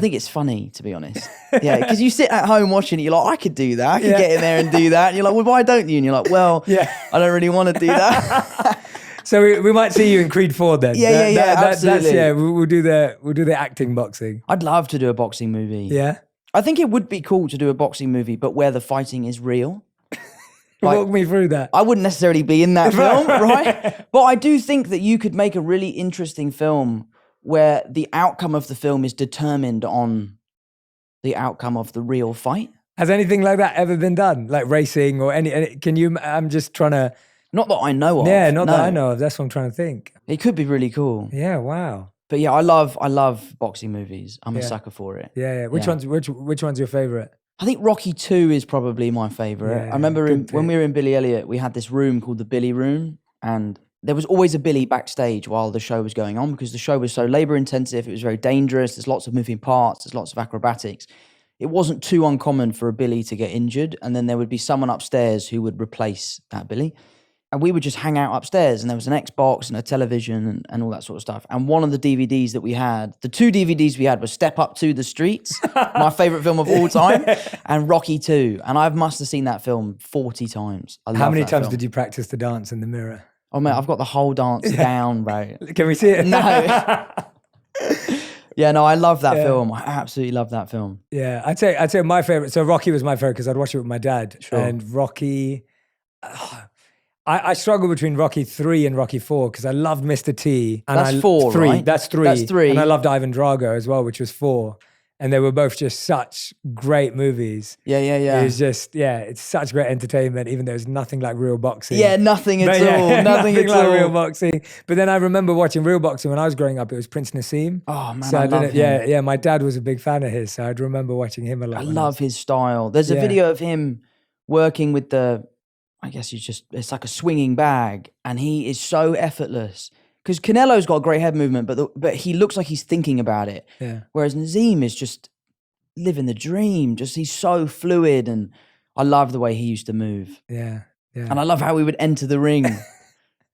I think it's funny, to be honest. Yeah, because you sit at home watching it, you're like, I could do that. I could get in there and do that. And you're like, well, why don't you? And you're like, well, I don't really want to do that. So we might see you in Creed 4 then. Absolutely. We'll do the acting boxing. I'd love to do a boxing movie. Yeah. I think it would be cool to do a boxing movie, but where the fighting is real. Walk me through that. I wouldn't necessarily be in that film, right? But I do think that you could make a really interesting film where the outcome of the film is determined on the outcome of the real fight. Has anything like that ever been done? Like racing or any can you, I'm just trying to. Not that I know of. Yeah, not that I know of. That's what I'm trying to think. It could be really cool. Yeah, wow. But yeah, I love boxing movies. I'm a sucker for it. Yeah. Which one's your favorite? I think Rocky 2 is probably my favorite. Yeah, I remember when we were in Billy Elliot, we had this room called the Billy Room, and there was always a Billy backstage while the show was going on because the show was so labor intensive. It was very dangerous. There's lots of moving parts. There's lots of acrobatics. It wasn't too uncommon for a Billy to get injured, and then there would be someone upstairs who would replace that Billy. And we would just hang out upstairs, and there was an Xbox and a television and all that sort of stuff. And one of the DVDs that we had, the two DVDs we had, was Step Up to the Streets, my favorite film of all time, and Rocky 2. And I must have seen that film 40 times. How many times did you practice the dance in the mirror? Oh, mate, I've got the whole dance down, bro. Can we see it? No. Yeah, no, I love that film. I absolutely love that film. Yeah, I'd say my favorite. So Rocky was my favorite because I'd watch it with my dad. Sure. And Rocky, I struggle between Rocky 3 and Rocky 4 because I loved Mr. T. And That's 4, three, right? That's 3. That's 3. And I loved Ivan Drago as well, which was 4. And they were both just such great movies. Yeah. It was just, it's such great entertainment, even though it's nothing like real boxing. Yeah, nothing at all. Nothing at like all. real boxing. But then I remember watching real boxing when I was growing up. It was Prince Nassim. Oh, man, So I love him. Yeah, my dad was a big fan of his, so I'd remember watching him a lot. I love his style. There's a video of him working with it's like a swinging bag, and he is so effortless. Because Canelo's got a great head movement, but he looks like he's thinking about it. Yeah. Whereas Nazim is just living the dream. Just he's so fluid, and I love the way he used to move. Yeah. And I love how he would enter the ring.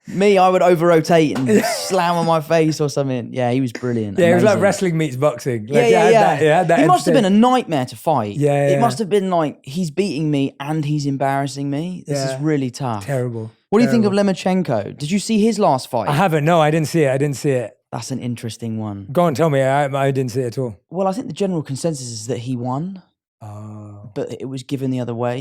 Me, I would over-rotate and slam on my face or something. Yeah, he was brilliant. Yeah, Amazing. it was like wrestling meets boxing. Like, Yeah. That He must have been a nightmare to fight. Yeah. It must have been like, he's beating me and he's embarrassing me. This is really tough. Terrible. What do you think of Lemachenko? Did you see his last fight? I haven't. No, I didn't see it. That's an interesting one. Go on, tell me. I didn't see it at all. Well, I think the general consensus is that he won, Oh. but it was given the other way.